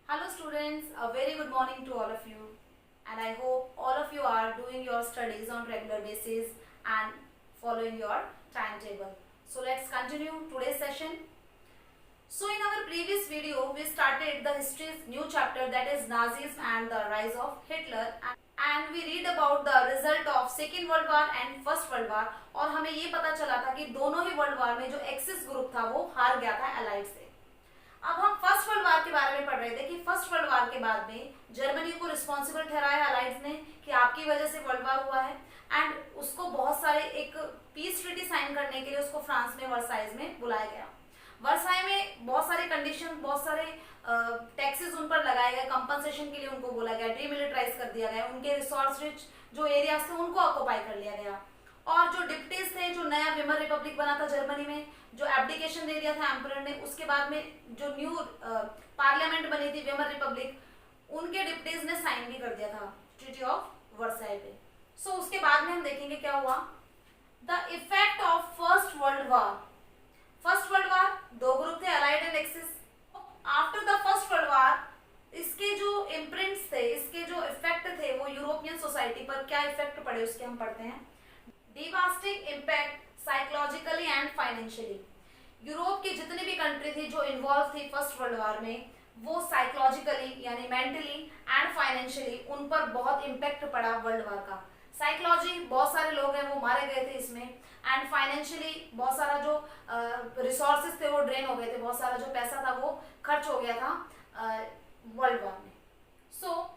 Hello students, a very good morning to all of you, and I hope all of you are doing your studies on regular basis and following your timetable. So let's continue today's session. So in our previous video we started the history's new chapter, that is Nazism and the rise of Hitler, and we read about the result of Second World War and First World War, और हमें ये पता चला था कि दोनों ही world war में जो एक्सिस ग्रुप था वो हार गया था अलाइड से। अब हम फर्स्ट वर्ल्ड वॉर के बारे में पढ़ रहे थे कि फर्स्ट वर्ल्ड वॉर के बाद में जर्मनी को रिस्पॉन्सिबल ठहराया अलाइड्स ने कि आपकी वजह से वर्ल्ड वॉर हुआ है, एंड उसको बहुत सारे एक पीस ट्रीटी साइन करने के लिए उसको फ्रांस में वर्साइज में बुलाया गया। वर्साई में बहुत सारे कंडीशन, बहुत सारे टैक्सेस उन पर लगाए गए, कंपनसेशन के लिए उनको बोला गया, डीमिलिटराइज कर दिया गया, उनके रिसोर्स रिच जो एरियाज थे उनको ऑक्युपाई कर लिया गया, और जो डिप्टीज थे, जो नया विमर रिपब्लिक बना था जर्मनी में, जो एब्डिकेशन दे दिया था एम्परर ने, उसके बाद में जो न्यू पार्लियामेंट बनी थी विमर रिपब्लिक, उनके डिप्टीज ने साइन भी कर दिया था ट्रीटी ऑफ वर्साई पे। सो उसके बाद में हम देखेंगे क्या हुआ। The effect of first world war. First world war दो ग्रुप थे, allied and axis. After the first world war इसके जो इम्प्रिंट्स थे, इसके जो इफेक्ट थे वो यूरोपियन सोसाइटी पर क्या इफेक्ट पड़े उसके हम पढ़ते हैं। Devastating impact psychologically and financially. Europe की जितनी भी कंट्री थी जो इन्वॉल्व थी फर्स्ट वर्ल्ड वॉर में, वो साइकोलॉजिकली यानी मेंटली एंड फाइनेंशियली उन पर बहुत इम्पैक्ट पड़ा वर्ल्ड वॉर का। साइकोलॉजी, बहुत सारे लोग हैं वो मारे गए थे इसमें, एंड फाइनेंशियली बहुत सारा जो रिसोर्सेज थे वो ड्रेन हो गए थे, बहुत सारा जो पैसा था वो खर्च हो गया था वर्ल्ड वॉर में। So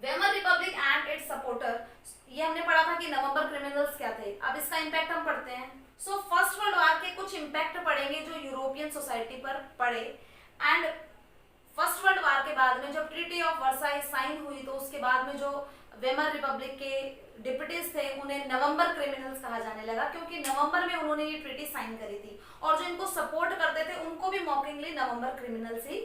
Weimar Republic and its supporter, ये हमने पढ़ा था कि नवंबर क्रिमिनल्स क्या थे। अब इसका इम्पैक्ट हम पढ़ते हैं। सो फर्स्ट वर्ल्ड वॉर के कुछ इम्पैक्ट पड़ेंगे जो यूरोपियन सोसाइटी पर पड़े, एंड फर्स्ट वर्ल्ड वॉर के बाद में जब ट्रीटी ऑफ वर्साई साइन हुई तो उसके बाद में जो वेमर रिपब्लिक के डिप्यूटीज थे उन्हें नवंबर क्रिमिनल्स कहा जाने लगा, क्योंकि नवंबर में उन्होंने ये ट्रीटी साइन करी थी, और जो इनको सपोर्ट करते थे उनको भी मॉकिंगली नवंबर क्रिमिनल्स ही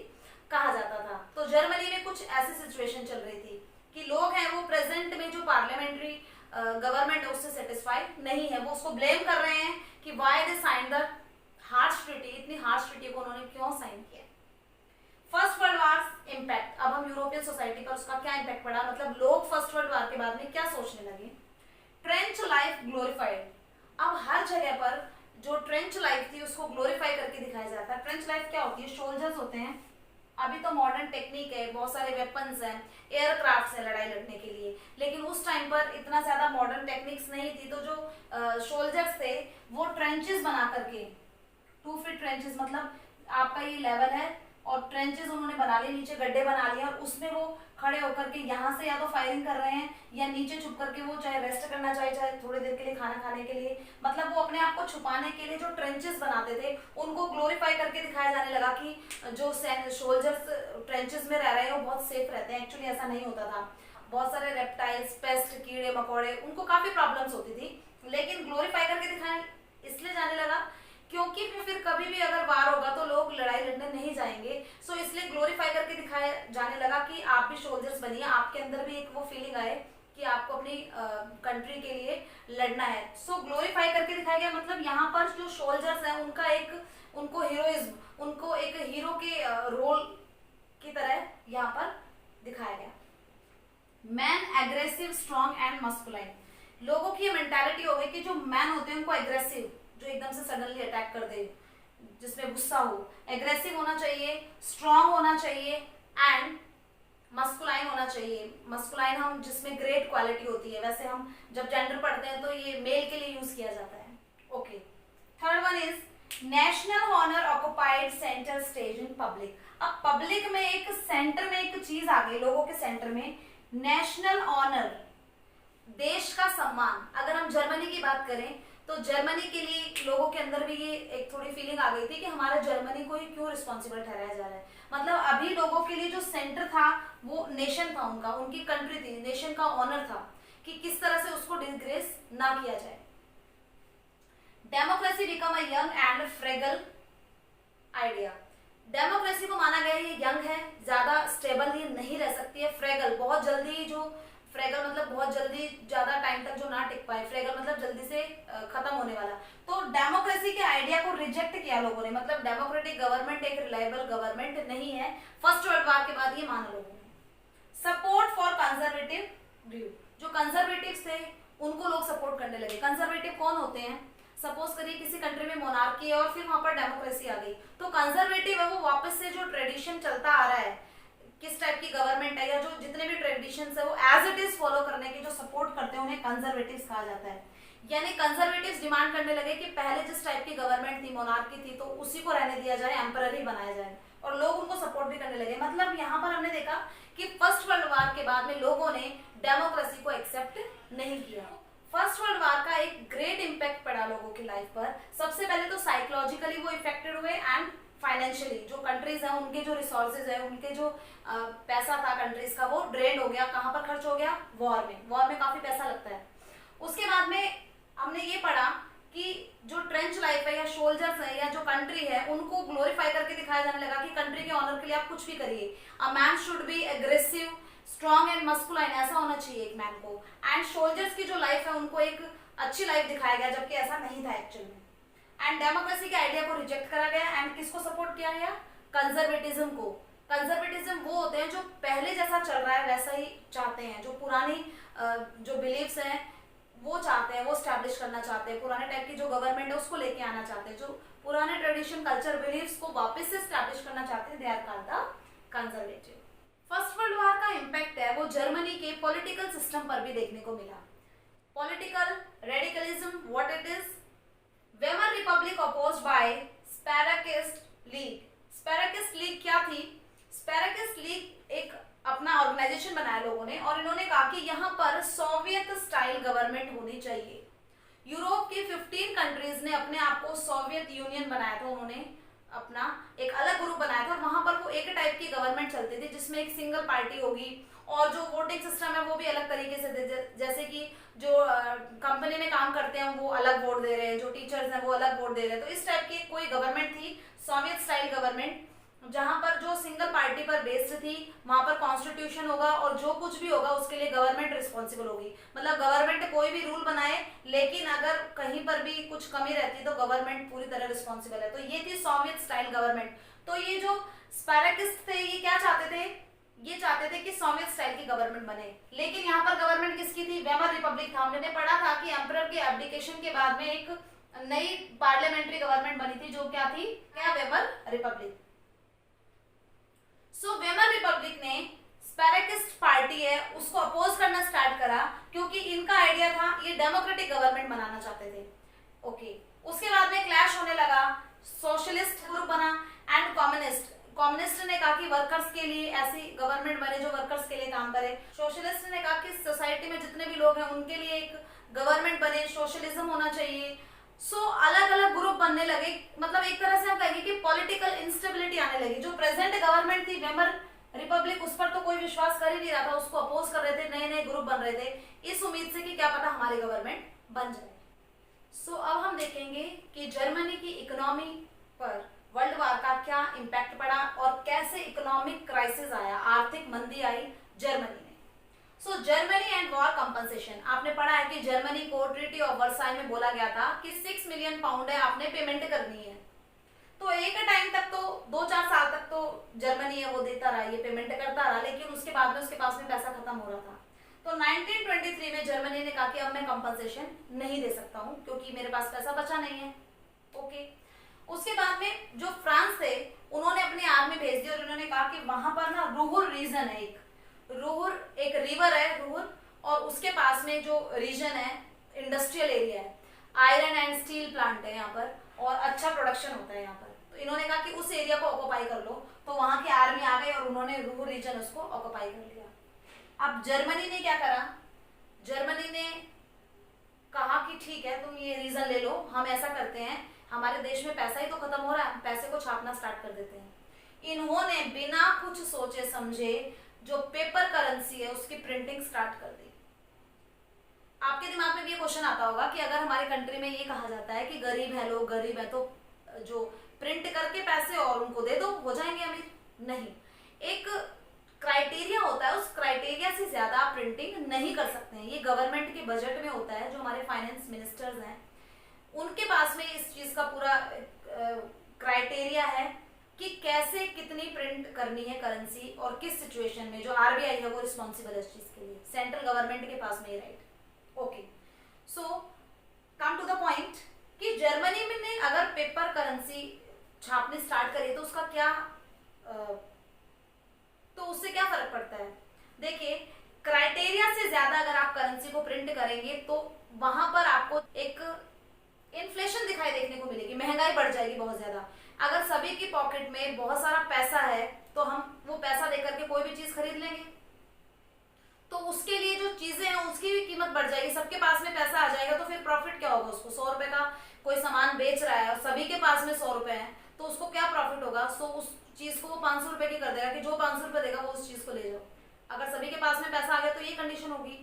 कहा जाता था। तो जर्मनी में कुछ ऐसी सिचुएशन चल रही थी कि लोग हैं वो प्रेजेंट में जो पार्लियामेंट्री गवर्नमेंट है उससे सेटिस्फाइड नहीं है, वो उसको ब्लेम कर रहे हैं कि why they sign the harsh treaty, इतनी हार्श ट्रीटी को उन्होंने क्यों साइन किया। फर्स्ट वर्ल्ड वॉर इम्पैक्ट, अब हम यूरोपियन सोसाइटी पर उसका क्या इम्पैक्ट पड़ा, मतलब लोग फर्स्ट वर्ल्ड वॉर के बाद में क्या सोचने लगे। Trench life glorified. अब हर जगह पर जो ट्रेंच लाइफ थी उसको ग्लोरीफाई करके दिखाया जाता है। ट्रेंच लाइफ क्या होती है, सोल्जर्स होते हैं, अभी तो मॉडर्न टेक्निक है, बहुत सारे वेपन्स हैं, एयरक्राफ्ट्स हैं लड़ाई लड़ने के लिए, लेकिन उस टाइम पर इतना ज्यादा मॉडर्न टेक्निक्स नहीं थी, तो जो सोल्जर्स थे वो ट्रेंचेस बना करके, 2 फीट ट्रेंचेस, मतलब आपका ये लेवल है और ट्रेंचेस उन्होंने बना लिए, नीचे गड्ढे बना लिए, और उसमें वो खड़े होकर के यहाँ से या तो फायरिंग कर रहे हैं या नीचे छुप करके वो चाहे रेस्ट करना चाहे, चाहे थोड़ी देर के लिए खाना खाने के लिए, मतलब वो अपने आप को छुपाने के लिए जो ट्रेंचेस बनाते थे उनको ग्लोरीफाई करके दिखाया जाने लगा कि जो सोल्जर्स ट्रेंचेस में रह रहे हैं वो बहुत सेफ रहते हैं। एक्चुअली ऐसा नहीं होता था, बहुत सारे रेप्टाइल्स, पेस्ट, कीड़े मकोड़े, उनको काफी प्रॉब्लम्स होती थी, लेकिन ग्लोरीफाई करके दिखाया इसलिए जाने लगा क्योंकि फिर कभी भी अगर वार होगा तो लोग लड़ाई लड़ने नहीं जाएंगे। सो इसलिए ग्लोरीफाई करके दिखाया जाने लगा कि आप भी सोल्जर्स बनिए, आपके अंदर भी एक वो फीलिंग आए कि आपको अपनी कंट्री के लिए लड़ना है। सो ग्लोरीफाई करके दिखाया गया, मतलब यहाँ पर जो सोल्जर्स हैं उनका एक, उनको हीरोइज्म, उनको एक हीरो के रोल की तरह यहाँ पर दिखाया गया। Man aggressive, strong and masculine. लोगों की ये मेंटालिटी हो गई कि जो मैन होते हैं उनको एग्रेसिव, जो एकदम से सडनली अटैक कर दे, जिसमें गुस्सा हो, एग्रेसिव होना चाहिए, स्ट्रॉन्ग होना चाहिए एंड मस्कुलाइन होना चाहिए। मस्कुलाइन हम जिसमें ग्रेट क्वालिटी होती है, वैसे हम जब जेंडर पढ़ते हैं तो ये मेल के लिए यूज किया जाता है। Okay, third one is national honour occupied centre stage in public. अब पब्लिक में एक सेंटर में एक चीज आ गई, लोगों के सेंटर में नेशनल ऑनर, देश का सम्मान। अगर हम जर्मनी की बात करें तो जर्मनी के लिए लोगों के अंदर भी ये एक थोड़ी फीलिंग आ गई थी कि हमारा जर्मनी को ही क्यों रिस्पॉन्सिबल ठहराया जा रहा है। मतलब अभी लोगों के लिए जो सेंटर था वो नेशन था, उनका, उनकी कंट्री थी, नेशन का ऑनर था कि किस तरह से उसको डिसग्रेस ना किया जाए। Democracy become a young and fragile idea. Democracy को माना गया ये यंग है, ज्यादा स्टेबल ये नहीं रह सकती है, फ्रेगल, बहुत जल्दी जो फ्रेगल मतलब बहुत जल्दी, ज्यादा टाइम तक जो ना टिक पाए, फ्रेगल मतलब जल्दी से खत्म होने वाला। तो डेमोक्रेसी के आइडिया को रिजेक्ट किया लोगों ने, मतलब डेमोक्रेटिक गवर्नमेंट एक रिलायबल गवर्नमेंट नहीं है, फर्स्ट वर्ल्ड वॉर के बाद ये माना लोगों ने। सपोर्ट फॉर कंजर्वेटिव व्यू, जो कंजर्वेटिव थे उनको लोग सपोर्ट करने लगे। कंजर्वेटिव कौन होते हैं? सपोज करिए किसी कंट्री में मोनार्की है और फिर वहां पर डेमोक्रेसी आ गई, तो कंजर्वेटिव है वो वापस से जो ट्रेडिशन चलता आ रहा है, किस टाइप की गवर्नमेंट है या जो जितने भी ट्रेडिशंस है वो एज इट इज फॉलो करने के जो सपोर्ट करते हैं उन्हें कंजर्वेटिव्स कहा जाता है। यानी कंजर्वेटिव्स डिमांड करने लगे कि पहले जिस टाइप की गवर्नमेंट थी, मोनार्की थी, तो उसी को रहने दिया जाए, एम्परर बनाया जाए, और लोग उनको सपोर्ट भी करने लगे। मतलब यहाँ पर हमने देखा कि फर्स्ट वर्ल्ड वॉर के बाद में लोगों ने डेमोक्रेसी को एक्सेप्ट नहीं किया। फर्स्ट वर्ल्ड वॉर का एक ग्रेट इम्पैक्ट पड़ा लोगों की लाइफ पर। सबसे पहले तो साइकोलॉजिकली वो इफेक्टेड हुए एंड फाइनेंशियली जो कंट्रीज हैं उनके जो रिसोर्सेज है, उनके जो पैसा था कंट्रीज का वो ड्रेन हो गया। कहाँ पर खर्च हो गया? वॉर में। वॉर में काफी पैसा लगता है। उसके बाद में हमने ये पढ़ा कि जो ट्रेंच लाइफ है या सोल्जर्स है या जो कंट्री है उनको ग्लोरीफाई करके दिखाया जाने लगा कि कंट्री के ऑनर के लिए आप कुछ भी करिए। A man should be aggressive, strong and masculine, ऐसा होना चाहिए एक मैन को। एंड सोल्जर्स की जो लाइफ है उनको एक अच्छी लाइफ दिखाया गया, जबकि ऐसा नहीं था एक्चुअल में। एंड डेमोक्रेसी के आइडिया को रिजेक्ट करा गया एंड किसको सपोर्ट किया गया? कंजर्वेटिज्म को। कंजर्वेटिज्म वो होते हैं जो पहले जैसा चल रहा है वैसा ही चाहते हैं, जो पुरानी जो बिलीव्स हैं वो चाहते हैं, वो स्टैब्लिश करना चाहते हैं, पुराने टाइप की जो गवर्नमेंट है उसको लेके आना चाहते हैं, जो पुराने ट्रेडिशन कल्चर बिलीव्स को वापस से स्टैब्लिश करना चाहते हैं, they are called the conservative. First world war का इम्पैक्ट है वो जर्मनी के पॉलिटिकल सिस्टम पर भी देखने को मिला। Political radicalism, what it is? Weimar Republic opposed by Spartacist League. Spartacist League क्या थी? स्पैराकिस्ट लीग एक अपना ऑर्गेनाइजेशन बनाया लोगों ने और इन्होंने कहा कि यहाँ पर सोवियत स्टाइल गवर्नमेंट होनी चाहिए। यूरोप की 15 कंट्रीज ने अपने आप को सोवियत यूनियन बनाया था, उन्होंने अपना एक अलग ग्रुप बनाया था और वहां पर वो एक टाइप की गवर्नमेंट चलती थी जिसमें एक सिंगल पार्टी होगी और जो वोटिंग सिस्टम है वो भी अलग तरीके से जैसे कि जो कंपनी में काम करते हैं वो अलग वोट दे रहे हैं, जो टीचर्स हैं वो अलग वोट दे रहे हैं। तो इस टाइप की कोई गवर्नमेंट थी, सोवियत स्टाइल गवर्नमेंट, जहां पर जो सिंगल पार्टी पर बेस्ड थी, वहां पर कॉन्स्टिट्यूशन होगा और जो कुछ भी होगा उसके लिए गवर्नमेंट रिस्पॉन्सिबल होगी। मतलब गवर्नमेंट कोई भी रूल बनाए लेकिन अगर कहीं पर भी कुछ कमी रहती तो गवर्नमेंट पूरी तरह रिस्पॉन्सिबल है। तो ये थी सोवियत स्टाइल गवर्नमेंट। तो ये जो स्पैराकिस्ट थे ये क्या चाहते थे? ये चाहते थे कि सोवियत स्टाइल की गवर्नमेंट बने। लेकिन यहाँ पर गवर्नमेंट किसकी थी? वेमर रिपब्लिक था। हमने पढ़ा था कि एम्परर के एब्डिकेशन के बाद में एक नई पार्लियामेंट्री गवर्नमेंट बनी थी जो क्या थी? क्या? Weimar Republic. So Weimar Republic ने स्पैराकिस्ट पार्टी है उसको अपोज करना स्टार्ट करा क्योंकि इनका आइडिया था ये डेमोक्रेटिक गवर्नमेंट बनाना चाहते थे। ओके, उसके बाद में क्लैश होने लगा, सोशलिस्ट ग्रुप बना एंड कम्युनिस्ट। कम्युनिस्ट ने कहा कि वर्कर्स के लिए ऐसी गवर्नमेंट बने जो वर्कर्स के लिए काम करे। सोशलिस्ट ने कहा कि सोसाइटी में जितने भी लोग हैं उनके लिए एक गवर्नमेंट बने, सोशलिज्म होना चाहिए। सो अलग अलग ग्रुप बनने लगे। मतलब एक तरह से हम कहेंगे कि पॉलिटिकल इंस्टेबिलिटी आने लगी। जो प्रेजेंट गवर्नमेंट थी वेमर रिपब्लिक, उस पर तो कोई विश्वास कर ही नहीं रहा था, उसको अपोज कर रहे थे, नए नए ग्रुप बन रहे थे इस उम्मीद से कि क्या पता हमारी गवर्नमेंट बन जाए। सो अब हम देखेंगे कि जर्मनी की इकोनॉमी पर वर्ल्ड वॉर का क्या इम्पैक्ट पड़ा और कैसे इकोनॉमिक क्राइसिस आया, आर्थिक मंदी आई जर्मनी में। सो जर्मनी एंड वॉर कंपनसेशन, आपने पढ़ा है कि जर्मनी को ट्रीटी ऑफ वर्साई में बोला गया था कि 6 मिलियन पाउंड है आपने पेमेंट करनी है। तो एक टाइम तक तो 2-4 साल तक तो जर्मनी है वो देता रहा, ये पेमेंट करता रहा, लेकिन उसके बाद में उसके पास में पैसा खत्म हो रहा था। तो 1923 में जर्मनी ने कहा कि अब मैं कंपनसेशन नहीं दे सकता हूँ क्योंकि मेरे पास पैसा बचा नहीं है। ओके, उसके बाद में जो फ्रांस थे उन्होंने अपनी आर्मी भेज दी और उन्होंने कहा कि वहां पर ना रूहुर रीजन है, एक रिवर है रूहुर, और उसके पास में जो रीजन है इंडस्ट्रियल एरिया है, आयरन एंड स्टील प्लांट है यहाँ पर और अच्छा प्रोडक्शन होता है यहाँ पर। तो इन्होंने कहा कि उस एरिया को ऑक्युपाई कर लो। तो वहां की आर्मी आ गई और उन्होंने रूहुर रीजन उसको ऑक्युपाई कर लिया। अब जर्मनी ने क्या करा? जर्मनी ने कहा कि ठीक है तुम ये रीजन ले लो, हम ऐसा करते हैं, हमारे देश में पैसा ही तो खत्म हो रहा है, पैसे को छापना स्टार्ट कर देते हैं। इन्होंने बिना कुछ सोचे समझे जो पेपर करेंसी है उसकी प्रिंटिंग स्टार्ट कर दी। आपके दिमाग में भी ये क्वेश्चन आता होगा कि अगर हमारी कंट्री में ये कहा जाता है कि गरीब है, लोग गरीब है, तो जो प्रिंट करके पैसे और उनको दे दो, हो जाएंगे अमीर? नहीं। एक क्राइटेरिया होता है, उस क्राइटेरिया से ज्यादा आप प्रिंटिंग नहीं कर सकते हैं। ये गवर्नमेंट के बजट में होता है, जो हमारे फाइनेंस मिनिस्टर्स हैं उनके पास में इस चीज का पूरा क्राइटेरिया है कि कैसे कितनी प्रिंट करनी है करेंसी और किस सिचुएशन में। जो आरबीआई है वो रिस्पॉन्सिबल है इस चीज के लिए, सेंट्रल गवर्नमेंट के पास में ये right. Okay, so come to the point कि जर्मनी में ने अगर पेपर करेंसी छापने स्टार्ट करी तो उसका क्या तो उससे क्या फर्क पड़ता है। देखिए, क्राइटेरिया से ज्यादा अगर आप करेंसी को प्रिंट करेंगे तो वहां पर आपको एक इन्फ्लेशन दिखाई देखने को मिलेगी, महंगाई बढ़ जाएगी बहुत ज्यादा। अगर सभी की पॉकेट में बहुत सारा पैसा है तो हम वो पैसा देकर के कोई भी चीज खरीद लेंगे, तो उसके लिए जो चीजें हैं उसकी भी कीमत बढ़ जाएगी। सबके पास में पैसा आ जाएगा तो फिर प्रॉफिट क्या होगा उसको। 100 रुपए का कोई सामान बेच रहा है और सभी के पास में 100 रुपए है तो उसको क्या प्रॉफिट होगा। सो उस चीज को वो 500 रुपए की कर देगा कि जो 500 रुपए देगा वो उस चीज को ले जाओ। अगर सभी के पास में पैसा आ गया तो ये कंडीशन होगी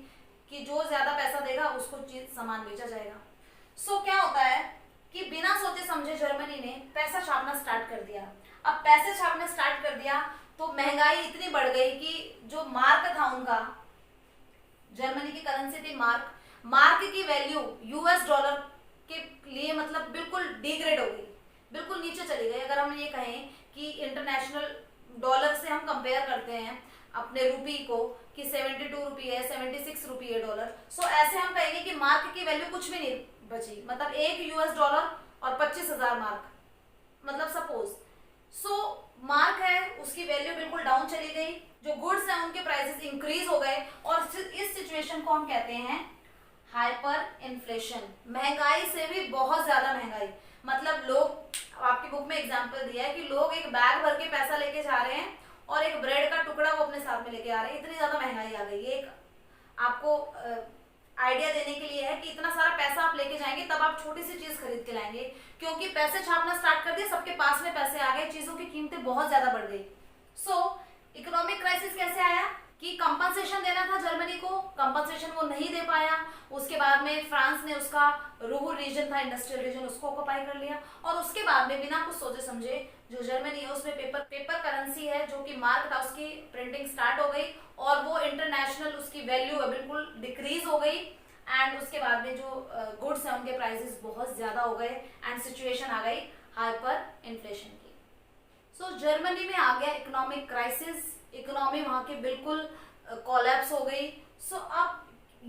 कि जो ज्यादा पैसा देगा उसको चीज सामान बेचा जाएगा। सो क्या होता है कि बिना सोचे समझे जर्मनी ने पैसा छापना स्टार्ट कर दिया। अब पैसे छापना स्टार्ट कर दिया तो महंगाई इतनी बढ़ गई कि जो मार्क था उनका, जर्मनी की करेंसी थी मार्क, मार्क की वैल्यू यूएस डॉलर के लिए मतलब बिल्कुल डिग्रेड हो गई, बिल्कुल नीचे चली गई। अगर हम ये कहें कि इंटरनेशनल डॉलर से हम कंपेयर करते हैं अपने रुपी को कि 72 रुपी है, 76 रुपी है डॉलर, सो ऐसे हम कहेंगे कि मार्क की वैल्यू कुछ भी नहीं बची। मतलब एक यूएस डॉलर और 25,000 मार्क, मतलब सपोज। सो मार्क है उसकी वैल्यू बिल्कुल डाउन चली गई, जो गुड्स हैं उनके प्राइसेस इंक्रीज हो गए और इस सिचुएशन को हम कहते हैं हाइपर इन्फ्लेशन। महंगाई से भी बहुत ज्यादा महंगाई, मतलब लोग, आपकी बुक में एग्जांपल दिया है कि लोग एक बैग भर के पैसा लेके जा रहे हैं और एक ब्रेड का टुकड़ा वो अपने साथ में लेके आ रहे हैं। इतनी ज्यादा महंगाई आ गई। एक आपको आइडिया देने के लिए है कि इतना सारा पैसा आप लेके जाएंगे तब आप छोटी सी चीज खरीद के लाएंगे, क्योंकि पैसे छापना स्टार्ट कर दिए, सबके पास में पैसे आ गए, चीजों की कीमतें बहुत ज्यादा बढ़ गई। सो इकोनॉमिक क्राइसिस कैसे आया कि कंपनसेशन देना था जर्मनी को, कंपनसेशन वो नहीं दे पाया। उसके बाद में फ्रांस ने उसका रूर रीजन था, इंडस्ट्रियल रीजन, उसको ऑक्युपाई कर लिया और उसके बाद में बिना कुछ सोचे समझे जो जर्मनी है उसमें पेपर करेंसी है जो कि मार्क था उसकी प्रिंटिंग स्टार्ट हो गई और वो इंटरनेशनल उसकी वैल्यू है बिल्कुल डिक्रीज हो गई। एंड उसके बाद में जो गुड्स है उनके प्राइसेस बहुत ज्यादा हो गए एंड सिचुएशन आ गई हाइपर इन्फ्लेशन की। सो जर्मनी में आ गया इकोनॉमिक क्राइसिस, इकोनॉमी वहां की बिल्कुल कोलैप्स हो गई। सो अब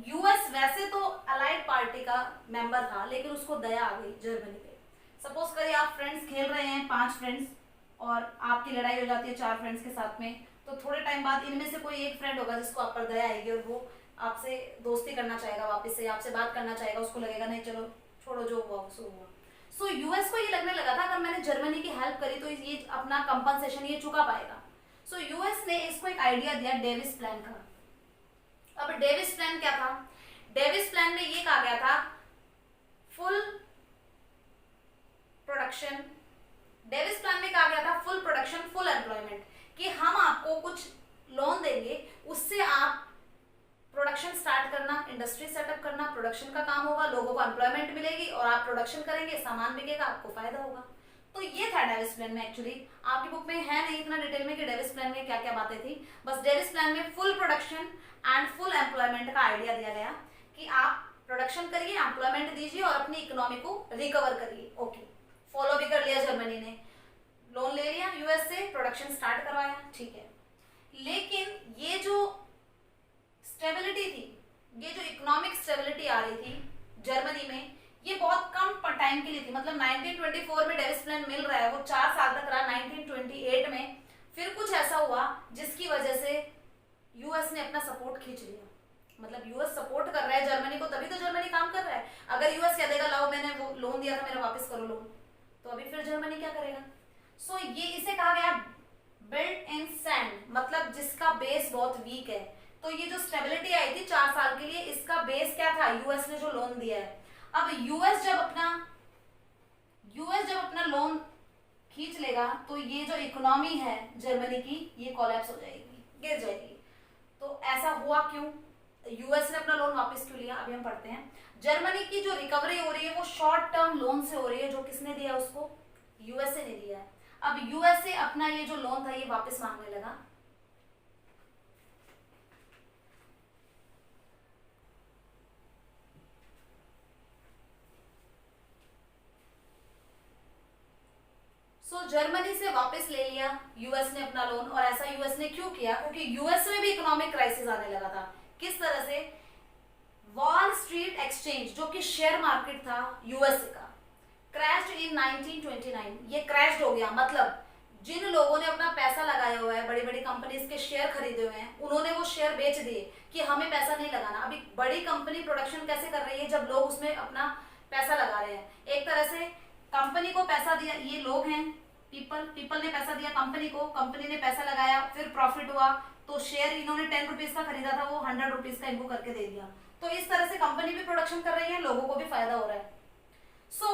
यूएस वैसे तो अलाइड पार्टी का मेंबर था लेकिन उसको दया आ गई जर्मनी पे। सपोज करिए आप फ्रेंड्स खेल रहे हैं, 5 फ्रेंड्स, और आपकी लड़ाई हो जाती है 4 फ्रेंड्स के साथ में, तो थोड़े टाइम बाद इनमें से कोई एक फ्रेंड होगा जिसको आप पर दया आएगी और वो आपसे दोस्ती करना चाहेगा, वापस से आपसे बात करना चाहेगा। उसको लगेगा नहीं चलो छोड़ो, जो हुआ सो हुआ। सो यूएस को ये लगने लगा था अगर मैंने जर्मनी की हेल्प करी तो ये अपना कंपनसेशन ये चुका पाएगा। सो यूएस ने इसको एक आइडिया दिया डेविस प्लान का। अब डेविस प्लान क्या था? डेविस प्लान में ये कहा गया था फुल प्रोडक्शन, डेविस प्लान में कहा गया था फुल प्रोडक्शन फुल एम्प्लॉयमेंट, कि हम आपको कुछ लोन देंगे, उससे आप प्रोडक्शन स्टार्ट करना, इंडस्ट्री सेटअप करना, प्रोडक्शन का काम होगा, लोगों को एम्प्लॉयमेंट मिलेगी और आप प्रोडक्शन करेंगे, सामान बिकेगा, आपको फायदा होगा। तो ये था डेविस प्लान में। एक्चुअली आपकी बुक में है नहीं इतना डिटेल में कि डेविस प्लान में क्या क्या बातें थी, बस डेविस प्लान में full production and full employment का आइडिया दिया गया कि आप प्रोडक्शन करिए, एम्प्लॉयमेंट दीजिए और अपनी इकोनॉमी को रिकवर करिए। ओके, फॉलो भी कर लिया जर्मनी ने, लोन ले लिया यूएस से, प्रोडक्शन स्टार्ट करवाया, ठीक है। लेकिन ये जो स्टेबिलिटी थी, ये जो इकोनॉमिक स्टेबिलिटी आ रही थी जर्मनी में, ये बहुत कम टाइम के लिए थी। मतलब 1924 में डेविस प्लान मिल रहा है, वो 4 साल तक रहा। 1928 में फिर कुछ ऐसा हुआ जिसकी वजह से यूएस ने अपना सपोर्ट खींच लिया। मतलब यूएस सपोर्ट कर रहा है जर्मनी को, तभी तो जर्मनी काम कर रहा है। अगर यूएस कह देगा लाओ मैंने वो लोन दिया था मेरा वापस करो लोन, तो अभी फिर जर्मनी क्या करेगा? सो ये इसे कहा गया बिल्ट इन सैंड, मतलब जिसका बेस बहुत वीक है। तो ये जो स्टेबिलिटी आई थी 4 साल के लिए, इसका बेस क्या था? यूएस ने जो लोन दिया है। अब यूएस जब अपना लोन खींच लेगा तो ये जो इकोनॉमी है जर्मनी की, ये कोलैप्स हो जाएगी, गिर जाएगी। तो ऐसा हुआ क्यों? यूएस ने अपना लोन वापस क्यों लिया? अभी हम पढ़ते हैं। जर्मनी की जो रिकवरी हो रही है वो शॉर्ट टर्म लोन से हो रही है, जो किसने दिया उसको? यूएसए ने दिया है। अब यूएसए अपना ये जो लोन था ये वापस मांगने लगा सो जर्मनी से वापस ले लिया यूएस ने अपना लोन। और ऐसा यूएस ने क्यों किया? क्योंकि यूएस में भी इकोनॉमिक क्राइसिस आने लगा था। किस तरह से? वॉल स्ट्रीट एक्सचेंज जो कि शेयर मार्केट था यूएस का, क्रैश्ड इन 1929। ये क्रैश्ड हो गया, मतलब जिन लोगों ने अपना पैसा लगाया हुआ है, बड़ी बड़ी कंपनीज के शेयर खरीदे हुए हैं, उन्होंने वो शेयर बेच दिए कि हमें पैसा नहीं लगाना। अभी बड़ी कंपनी प्रोडक्शन कैसे कर रही है जब लोग उसमें अपना पैसा लगा रहे हैं? एक तरह से कंपनी को पैसा दिया, ये लोग हैं पीपल ने पैसा दिया कंपनी को, कंपनी ने पैसा लगाया, फिर प्रॉफिट हुआ तो शेयर इन्होंने 10 रुपीज का खरीदा था, वो 100 रुपीज का इनको करके दे दिया। तो इस तरह से कंपनी भी प्रोडक्शन कर रही है, लोगों को भी फायदा हो रहा है। सो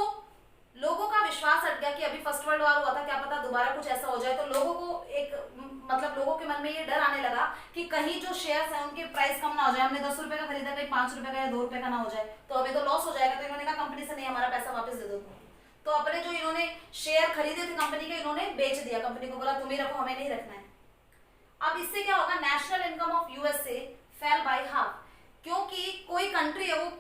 लोगों का विश्वास हट गया कि अभी फर्स्ट वर्ल्ड वॉर हुआ था, क्या पता दोबारा कुछ ऐसा हो जाए। तो लोगों को एक मतलब लोगों के मन में ये डर आने लगा कि कहीं जो शेयर्स हैं उनके प्राइस कम ना हो जाए, हमने 10 रुपए का खरीदा कहीं 5 रुपए का या 2 रुपए का ना हो जाए, तो अभी तो लॉस हो जाएगा। तो इन्होंने कहा कंपनी से नहीं, हमारा पैसा वापस दे दो। तो अपने जो इन्होंने शेयर खरीदे थे कंपनी के, इन्होंने बेच दिया, कंपनी को बोला तुम ही रखो, हमें नहीं रखना है। अब इससे क्या होगा? National income of USA fail by half, क्योंकि कोई कंट्री है वो,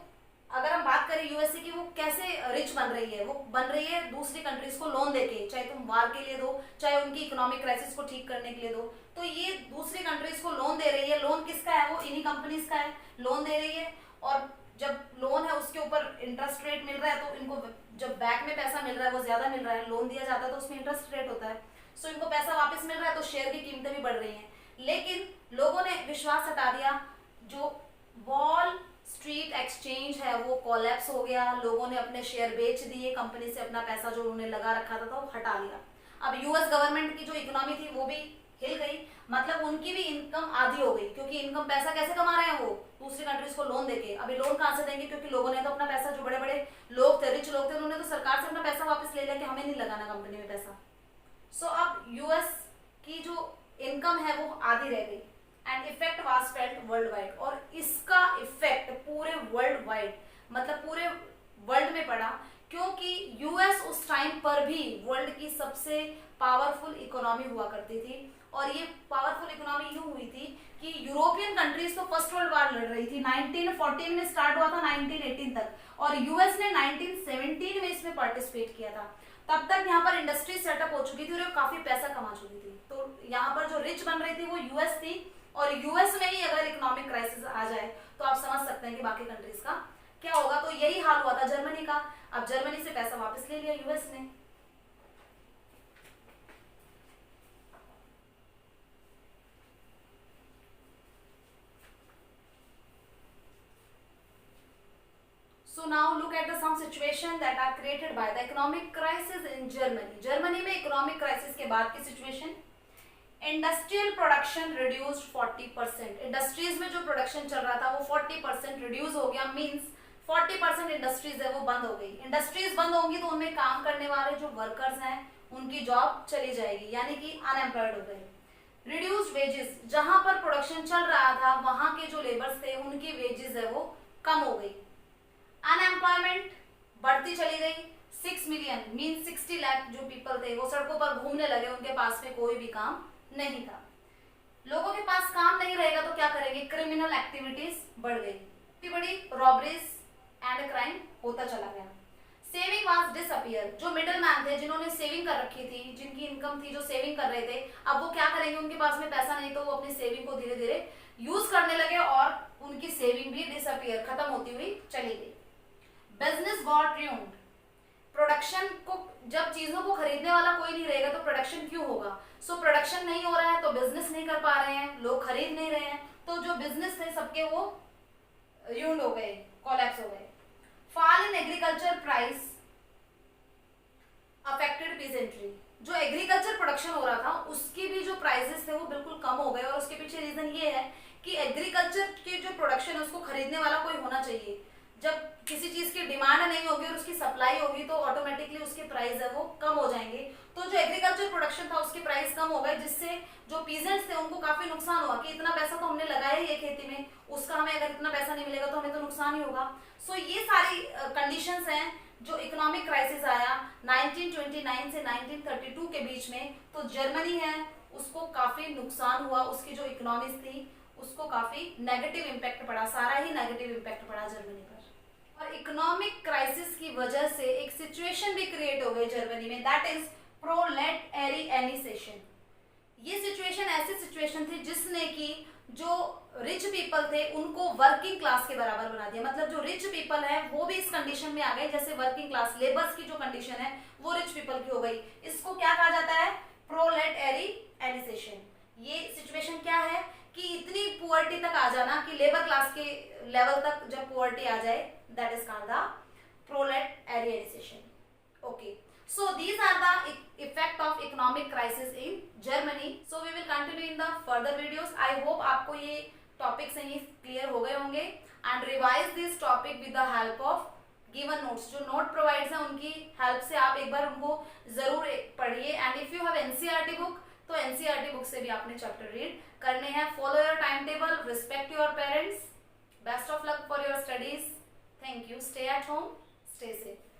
अगर हम बात करें यूएसए की, वो कैसे रिच बन रही है? वो बन रही है दूसरी कंट्रीज को लोन देके, चाहे तुम वार के लिए दो, चाहे उनकी इकोनॉमिक क्राइसिस को ठीक करने के लिए दो। तो ये दूसरी कंट्रीज को लोन दे रही है। लोन किसका है? वो इन्हीं कंपनीज का है, लोन दे रही है। और जब लोन है उसके ऊपर इंटरेस्ट रेट मिल रहा है, तो इनको जब बैक में पैसा मिल रहा है वो ज्यादा मिल रहा है, लोन दिया जाता है तो उसमें इंटरेस्ट रेट होता है। सो इनको पैसा वापस मिल रहा है, तो शेयर की कीमतें भी बढ़ रही हैं। लेकिन लोगों ने विश्वास हटा दिया, जो वॉल स्ट्रीट एक्सचेंज है वो कोलैप्स हो गया, लोगों ने अपने शेयर बेच दिए, कंपनी से अपना पैसा जो उन्होंने लगा रखा था वो हटा लिया। अब यूएस गवर्नमेंट की जो इकोनॉमी थी वो भी हिल गई, मतलब उनकी भी इनकम आधी हो गई, क्योंकि इनकम पैसा कैसे कमा रहे हैं वो? दूसरी कंट्रीज को लोन देके। अभी लोन कहां से देंगे? क्योंकि लोगों ने तो अपना पैसा, जो बड़े बड़े लोग थे, रिच लोग थे, उन्होंने तो सरकार से अपना पैसा वापस ले लिया कि हमें नहीं लगाना कंपनी में पैसा। सो अब यूएस की जो इनकम है वो आधी रह गई। And effect was felt world wide, और इसका इफेक्ट पूरे वर्ल्ड वाइड, मतलब पूरे वर्ल्ड में पड़ा, क्योंकि यूएस उस टाइम पर भी वर्ल्ड की सबसे पावरफुल इकोनॉमी हुआ करती थी। और ये पावरफुल इकोनॉमी यूं हुई थी कि यूरोपियन कंट्रीज तो फर्स्ट वर्ल्ड वॉर लड़ रही थी, 1914 में स्टार्ट हुआ था 1918 तक, और यूएस ने 1917 में इसमें पार्टिसिपेट किया था। तब तक यहाँ पर इंडस्ट्री सेटअप हो चुकी थी और काफी पैसा कमा चुकी थी। तो यहाँ पर जो रिच बन रही थी वो यूएस थी, और यूएस में ही अगर इकोनॉमिक क्राइसिस आ जाए तो आप समझ सकते हैं कि बाकी कंट्रीज का क्या होगा। तो यही हाल हुआ था जर्मनी का। अब जर्मनी से पैसा वापस ले लिया यूएस ने। So now look at the some situation that are created by the economic crisis in Germany. Germany में इकोनॉमिक क्राइसिस के बाद की situation, industrial production reduced 40%। Industries में जो प्रोडक्शन चल रहा था वो 40% रिड्यूस हो गया, मींस 40% इंडस्ट्रीज है वो बंद हो गई। इंडस्ट्रीज बंद होंगी तो उनमें काम करने वाले जो वर्कर्स हैं उनकी जॉब चली जाएगी, यानी कि अनएम्प्लॉयड हो गए। रिड्यूस्ड वेजेस, जहां पर प्रोडक्शन चल रहा था वहां के जो लेबर्स थे उनकी वेजेस है वो कम हो गई। अनएम्प्लॉयमेंट बढ़ती चली गई। 6 मिलियन मीन 60 लाख जो पीपल थे वो सड़कों पर घूमने लगे, उनके पास में कोई भी काम नहीं था। लोगों के पास काम नहीं रहेगा तो क्या करेंगे? क्रिमिनल एक्टिविटीज बढ़ गई, इतनी बड़ी रॉबरीज एंड क्राइम होता चला गया। सेविंग वाज डिसअपियर, जो मिडिल मैन थे जिन्होंने सेविंग कर रखी थी, जिनकी इनकम थी, जो सेविंग कर रहे थे, अब वो क्या करेंगे? उनके पास में पैसा नहीं, तो वो अपनी सेविंग को धीरे धीरे यूज करने लगे और उनकी सेविंग भी डिसअपियर, खत्म होती हुई चली गई। बिजनेस गॉट ruined, प्रोडक्शन को, जब चीजों को खरीदने वाला कोई नहीं रहेगा तो प्रोडक्शन क्यों होगा? सो प्रोडक्शन नहीं हो रहा है तो बिजनेस नहीं कर पा रहे हैं, लोग खरीद नहीं रहे हैं, तो जो बिजनेस थे सबके वो ruined हो गए, कोलैप्स हो गए। Fall in agriculture price affected peasantry, जो एग्रीकल्चर प्रोडक्शन हो रहा था उसकी भी जो प्राइसेस थे वो बिल्कुल कम हो गए। और उसके पीछे रीजन ये है कि एग्रीकल्चर की जो प्रोडक्शन है उसको खरीदने वाला कोई होना चाहिए। जब किसी चीज की डिमांड नहीं होगी और उसकी सप्लाई होगी तो ऑटोमेटिकली उसके प्राइस है वो कम हो जाएंगे। तो जो एग्रीकल्चर प्रोडक्शन था उसके प्राइस कम हो गए, जिससे जो पीजेंट्स थे उनको काफी नुकसान हुआ कि इतना पैसा तो हमने लगाया ही है खेती में, उसका हमें अगर इतना पैसा नहीं मिलेगा तो हमें तो नुकसान ही होगा। सो ये सारी कंडीशंस हैं जो इकोनॉमिक क्राइसिस आया 1929 से 1932 के बीच में। तो जर्मनी है उसको काफी नुकसान हुआ, उसकी जो इकोनॉमीज थी उसको काफी नेगेटिव इम्पैक्ट पड़ा, सारा ही नेगेटिव इम्पैक्ट पड़ा जर्मनी पर। और इकोनॉमिक क्राइसिस की वजह से एक सिचुएशन भी क्रिएट हो गई जर्मनी में, दैट इज प्रोलेटेरियनाइजेशन। ये सिचुएशन ऐसी सिचुएशन थी जिसने कि जो रिच पीपल थे उनको वर्किंग क्लास के बराबर बना दिया। मतलब जो रिच पीपल है वो भी इस कंडीशन में आ गए जैसे वर्किंग क्लास लेबर्स की जो कंडीशन है वो रिच पीपल की हो गई। इसको क्या कहा जाता है? प्रोलेटेरियनाइजेशन। ये सिचुएशन क्या है कि इतनी पुअर्टी तक आ जाना कि लेबर क्लास के लेवल तक जब पुअर्टी आ जाए, that is called the proletarianisation. Okay, so these are the effect of economic crisis in Germany. So we will continue in the further videos. I hope आपको ये टॉपिक्स हैं ये clear हो गए होंगे and revise this topic with the help of given notes. जो note provides हैं उनकी हेल्प से आप एक बार उनको जरूर पढ़िए। And if you have NCERT book तो एनसीईआरटी बुक से भी आपने चैप्टर रीड करने हैं। Follow your time table, respect your parents, best of luck for your studies. Thank you. Stay at home, stay safe.